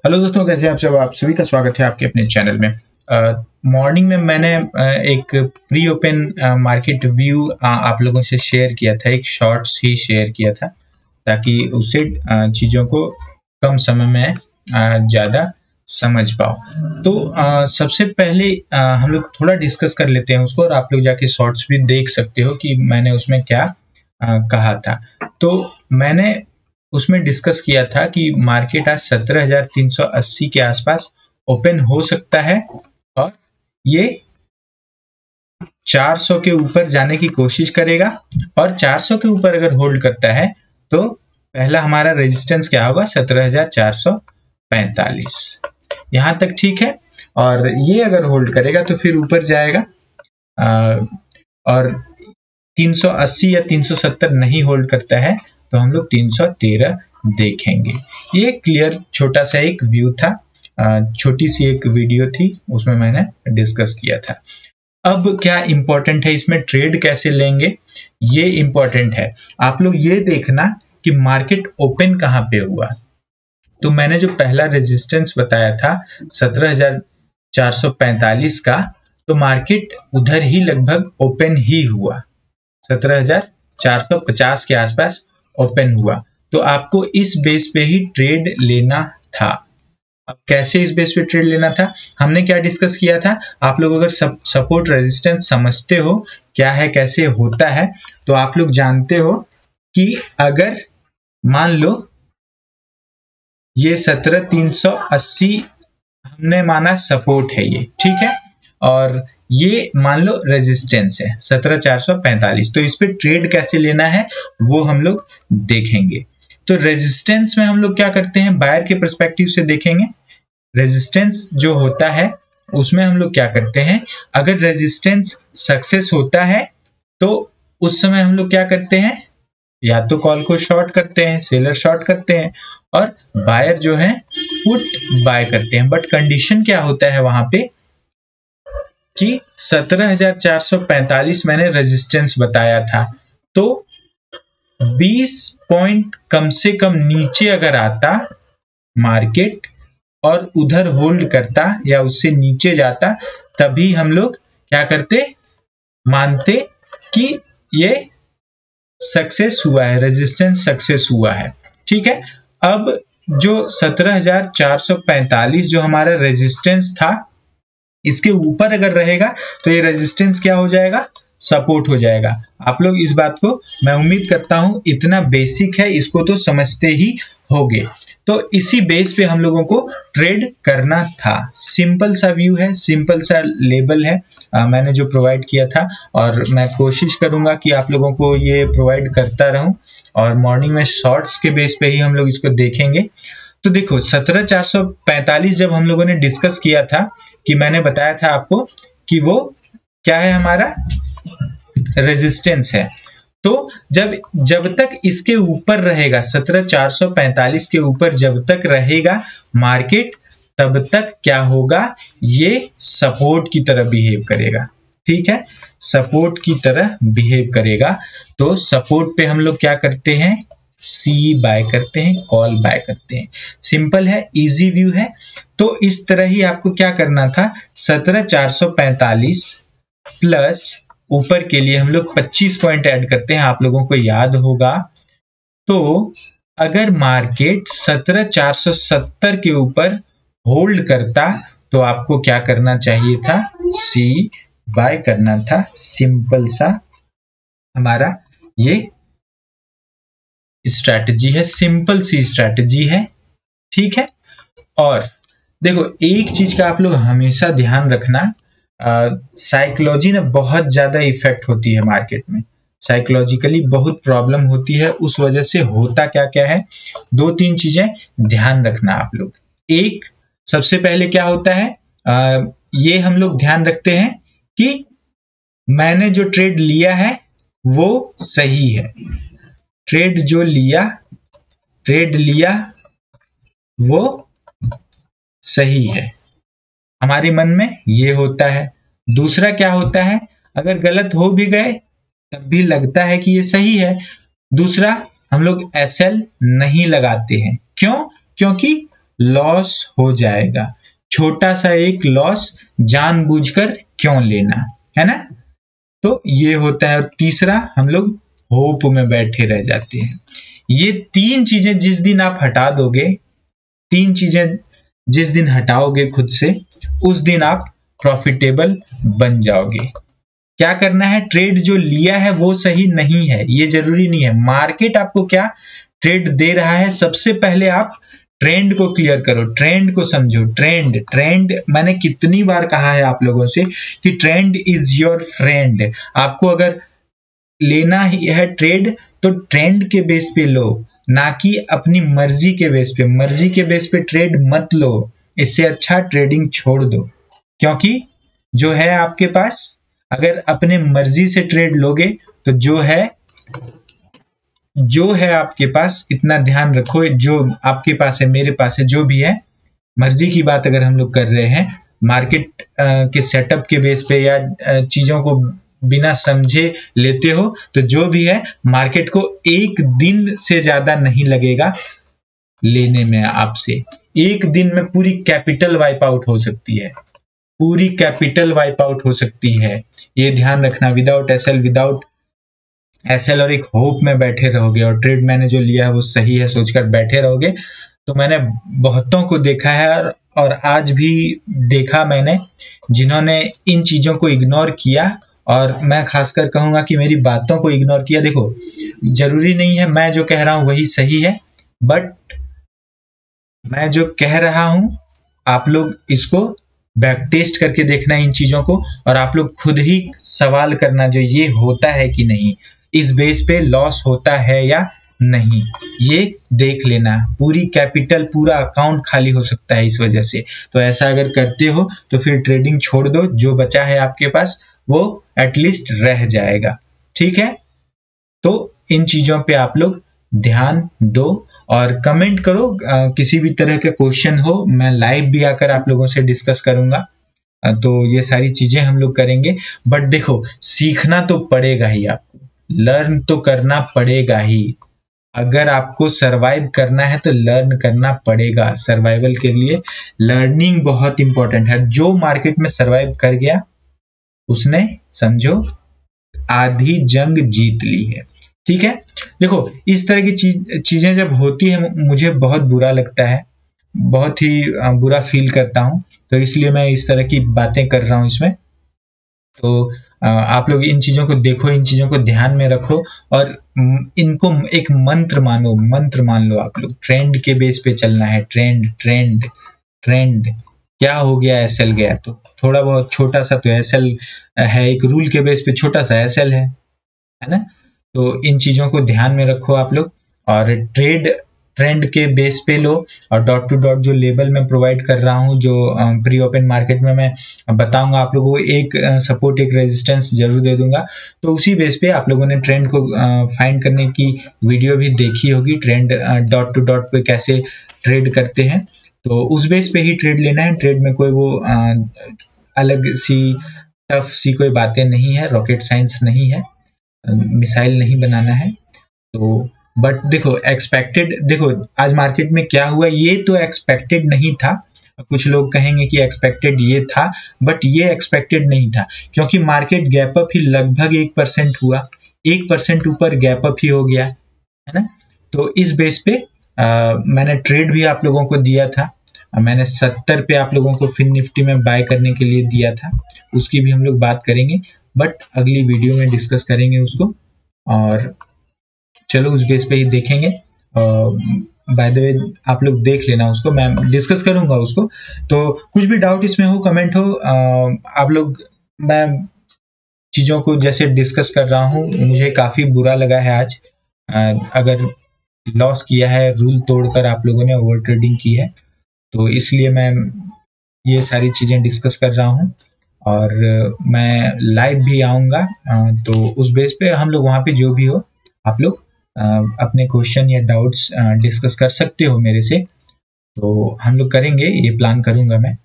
Hello दोस्तों, कैसे हैं आप सब। आप सभी का स्वागत है आपके अपने चैनल में। मॉर्निंग में मैंने एक प्री ओपन मार्केट व्यू आप लोगों से शेयर किया था, एक शॉर्ट्स ही शेयर किया था ताकि उससे चीज़ों को कम समय में ज़्यादा समझ पाओ। तो सबसे पहले हम लोग थोड़ा डिस्कस कर लेते हैं उसको, और आप लोग जाके शॉर्ट्स भी देख सकते हो कि मैंने उसमें क्या कहा था। तो मैंने उसमें डिस्कस किया था कि मार्केट आज 17,380 के आसपास ओपन हो सकता है और ये 400 के ऊपर जाने की कोशिश करेगा, और 400 के ऊपर अगर होल्ड करता है तो पहला हमारा रेजिस्टेंस क्या होगा, 17,445। यहां तक ठीक है। और ये अगर होल्ड करेगा तो फिर ऊपर जाएगा, और 380 या 370 नहीं होल्ड करता है तो हम लोग 313 देखेंगे। ये क्लियर छोटा सा एक व्यू था, छोटी सी एक वीडियो थी, उसमें मैंने डिस्कस किया था। अब क्या इंपॉर्टेंट है इसमें, ट्रेड कैसे लेंगे ये इंपॉर्टेंट है। आप लोग ये देखना कि मार्केट ओपन कहाँ पे हुआ। तो मैंने जो पहला रेजिस्टेंस बताया था 17,445 का, तो मार्केट उधर ही लगभग ओपन ही हुआ, 17,450 के आसपास ओपन हुआ। तो आपको इस बेस पे ही ट्रेड लेना था। अब कैसे इस बेस पे ट्रेड लेना था, हमने क्या डिस्कस किया था। आप लोग अगर सपोर्ट रेजिस्टेंस समझते हो क्या है, कैसे होता है, तो आप लोग जानते हो कि अगर मान लो ये 17,380 हमने माना सपोर्ट है, ये ठीक है, और ये मान लो रेजिस्टेंस है 17,445, तो इस पे ट्रेड कैसे लेना है वो हम लोग देखेंगे। तो रेजिस्टेंस में हम लोग क्या करते हैं, बायर के पर्सपेक्टिव से देखेंगे। रेजिस्टेंस जो होता है उसमें हम लोग क्या करते हैं, अगर रेजिस्टेंस सक्सेस होता है तो उस समय हम लोग क्या करते हैं, या तो कॉल को शॉर्ट करते हैं, सेलर शॉर्ट करते हैं, और बायर जो है पुट बाय करते हैं। बट कंडीशन क्या होता है वहां पे कि 17,445 मैंने रेजिस्टेंस बताया था, तो 20 पॉइंट कम से कम नीचे अगर आता मार्केट और उधर होल्ड करता या उससे नीचे जाता, तभी हम लोग क्या करते, मानते कि ये सक्सेस हुआ है, रेजिस्टेंस सक्सेस हुआ है। ठीक है। अब जो 17,445 जो हमारा रेजिस्टेंस था, इसके ऊपर अगर रहेगा तो ये रेजिस्टेंस क्या हो जाएगा, सपोर्ट हो जाएगा। आप लोग इस बात को, मैं उम्मीद करता हूं इतना बेसिक है, इसको तो समझते ही होंगे। तो इसी बेस पे हम लोगों को ट्रेड करना था। सिंपल सा व्यू है, सिंपल सा लेबल है मैंने जो प्रोवाइड किया था, और मैं कोशिश करूंगा कि आप लोगों को ये प्रोवाइड करता रहूं, और मॉर्निंग में शॉर्ट्स के बेस पे ही हम लोग इसको देखेंगे। तो देखो 17,445 जब हम लोगों ने डिस्कस किया था, कि मैंने बताया था आपको कि वो क्या है, हमारा रेजिस्टेंस है। तो जब तक इसके ऊपर रहेगा, 17,445 के ऊपर जब तक रहेगा मार्केट, तब तक क्या होगा, ये सपोर्ट की तरह बिहेव करेगा। ठीक है, सपोर्ट की तरह बिहेव करेगा। तो सपोर्ट पे हम लोग क्या करते हैं, सी बाय करते हैं, कॉल बाय करते हैं। सिंपल है, इजी व्यू है। तो इस तरह ही आपको क्या करना था, 17,445 प्लस ऊपर के लिए हम लोग 25 पॉइंट ऐड करते हैं, आप लोगों को याद होगा। तो अगर मार्केट 17,470 के ऊपर होल्ड करता तो आपको क्या करना चाहिए था, सी बाय करना था। सिंपल सा हमारा ये स्ट्रैटेजी है, सिंपल सी स्ट्रैटेजी है। ठीक है। और देखो एक चीज का आप लोग हमेशा ध्यान रखना, साइकोलॉजी ना बहुत ज्यादा इफेक्ट होती है मार्केट में, साइकोलॉजिकली बहुत प्रॉब्लम होती है। उस वजह से होता क्या क्या है, दो तीन चीजें ध्यान रखना आप लोग। एक, सबसे पहले क्या होता है, ये हम लोग ध्यान रखते हैं कि मैंने जो ट्रेड लिया है वो सही है। ट्रेड लिया वो सही है, हमारे मन में ये होता है। दूसरा क्या होता है, अगर गलत हो भी गए तब भी लगता है कि ये सही है। दूसरा, हम लोग एसएल नहीं लगाते हैं। क्यों? क्योंकि लॉस हो जाएगा। छोटा सा एक लॉस जानबूझकर क्यों लेना, है ना। तो ये होता है। तीसरा, हम लोग होप में बैठे रह जाते हैं। ये 3 चीजें जिस दिन आप हटा दोगे, 3 चीजें जिस दिन हटाओगे खुद से, उस दिन आप प्रॉफिटेबल बन जाओगे। क्या करना है, ट्रेड जो लिया है वो सही नहीं है, ये जरूरी नहीं है। मार्केट आपको क्या ट्रेड दे रहा है, सबसे पहले आप ट्रेंड को क्लियर करो, ट्रेंड को समझो। ट्रेंड मैंने कितनी बार कहा है आप लोगों से कि ट्रेंड इज योर फ्रेंड। आपको अगर लेना ही है ट्रेड तो ट्रेंड के बेस पे लो, ना कि अपनी मर्जी के बेस पे। मर्जी के बेस पे ट्रेड मत लो, इससे अच्छा ट्रेडिंग छोड़ दो। क्योंकि जो है आपके पास, अगर अपने मर्जी से ट्रेड लोगे तो जो है आपके पास, इतना ध्यान रखो, जो आपके पास है, मेरे पास है, जो भी है, मर्जी की बात अगर हम लोग कर रहे हैं मार्केट के सेटअप के बेस पे या चीजों को बिना समझे लेते हो, तो जो भी है मार्केट को 1 दिन से ज्यादा नहीं लगेगा लेने में आपसे। 1 दिन में पूरी कैपिटल वाइप आउट हो सकती है, पूरी कैपिटल वाइप आउट हो सकती है, ये ध्यान रखना। विदाउट एसएल और एक होप में बैठे रहोगे और ट्रेड मैंने जो लिया है वो सही है सोचकर बैठे रहोगे, तो मैंने बहुतों को देखा है और आज भी देखा मैंने, जिन्होंने इन चीजों को इग्नोर किया, और मैं खासकर कहूंगा कि मेरी बातों को इग्नोर किया। देखो, जरूरी नहीं है मैं जो कह रहा हूं वही सही है, बट मैं जो कह रहा हूं आप लोग इसको बैक टेस्ट करके देखना इन चीजों को, और आप लोग खुद ही सवाल करना जो ये होता है कि नहीं, इस बेस पे लॉस होता है या नहीं, ये देख लेना। पूरी कैपिटल, पूरा अकाउंट खाली हो सकता है इस वजह से। तो ऐसा अगर करते हो तो फिर ट्रेडिंग छोड़ दो, जो बचा है आपके पास वो एटलीस्ट रह जाएगा, ठीक है। तो इन चीजों पे आप लोग ध्यान दो और कमेंट करो। किसी भी तरह के क्वेश्चन हो, मैं लाइव भी आकर आप लोगों से डिस्कस करूंगा, तो ये सारी चीजें हम लोग करेंगे। बट देखो, सीखना तो पड़ेगा ही, आपको लर्न तो करना पड़ेगा ही। अगर आपको सरवाइव करना है तो लर्न करना पड़ेगा। सर्वाइवल के लिए लर्निंग बहुत इंपॉर्टेंट है। जो मार्केट में सरवाइव कर गया उसने समझो आधी जंग जीत ली है, ठीक है। देखो, इस तरह की चीजें जब होती है मुझे बहुत बुरा लगता है, बहुत ही बुरा फील करता हूं, तो इसलिए मैं इस तरह की बातें कर रहा हूं इसमें। तो आप लोग इन चीजों को देखो, इन चीजों को ध्यान में रखो और इनको एक मंत्र मान लो आप लोग। ट्रेंड के बेस पे चलना है, ट्रेंड। क्या हो गया, एसएल गया तो थोड़ा बहुत छोटा सा तो एसएल है, एक रूल के बेस पे छोटा सा एसएल है ना। तो इन चीजों को ध्यान में रखो आप लोग, और ट्रेंड के बेस पे लो, और डॉट टू डॉट जो लेबल मैं प्रोवाइड कर रहा हूं, जो प्री ओपन मार्केट में मैं बताऊंगा आप लोगों को, एक सपोर्ट एक रेजिस्टेंस जरूर दे दूंगा। तो उसी बेस पे आप लोगों ने ट्रेंड को फाइंड करने की वीडियो भी देखी होगी, ट्रेंड डॉट टू डॉट पे कैसे ट्रेड करते हैं, तो उस बेस पे ही ट्रेड लेना है। ट्रेड में कोई वो अलग सी टफ सी कोई बातें नहीं है, रॉकेट साइंस नहीं है, मिसाइल नहीं बनाना है। तो बट देखो, एक्सपेक्टेड, देखो आज मार्केट में क्या हुआ, ये तो एक्सपेक्टेड नहीं था। कुछ लोग कहेंगे कि एक्सपेक्टेड ये था, बट ये एक्सपेक्टेड नहीं था, क्योंकि मार्केट गैप अप ही लगभग 1% हुआ, 1% ऊपर गैप अप ही हो गया, है ना। तो इस बेस पे मैंने ट्रेड भी आप लोगों को दिया था, मैंने 70 पे आप लोगों को फिन निफ्टी में बाय करने के लिए दिया था, उसकी भी हम लोग बात करेंगे, बट अगली वीडियो में डिस्कस करेंगे उसको। और चलो उस बेस पे ही देखेंगे। बाय द वे आप लोग देख लेना उसको, मैं डिस्कस करूंगा उसको। तो कुछ भी डाउट इसमें हो, कमेंट हो, आप लोग, मैं चीजों को जैसे डिस्कस कर रहा हूं, मुझे काफी बुरा लगा है आज। अगर लॉस किया है, रूल तोड़कर आप लोगों ने ओवर ट्रेडिंग की है, तो इसलिए मैं ये सारी चीजें डिस्कस कर रहा हूं, और मैं लाइव भी आऊंगा, तो उस बेस पे हम लोग वहां पे जो भी हो आप लोग अपने क्वेश्चन या डाउट्स डिस्कस कर सकते हो मेरे से, तो हम लोग करेंगे, ये प्लान करूंगा मैं।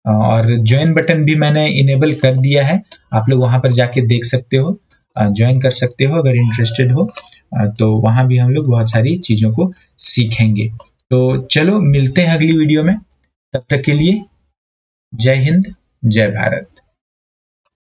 और ज्वाइन बटन भी मैंने इनेबल कर दिया है, आप लोग वहां पर जाके देख सकते हो, ज्वाइन कर सकते हो अगर इंटरेस्टेड हो, तो वहां भी हम लोग बहुत सारी चीजों को सीखेंगे। तो चलो मिलते हैं अगली वीडियो में, तब तक के लिए जय हिंद जय भारत।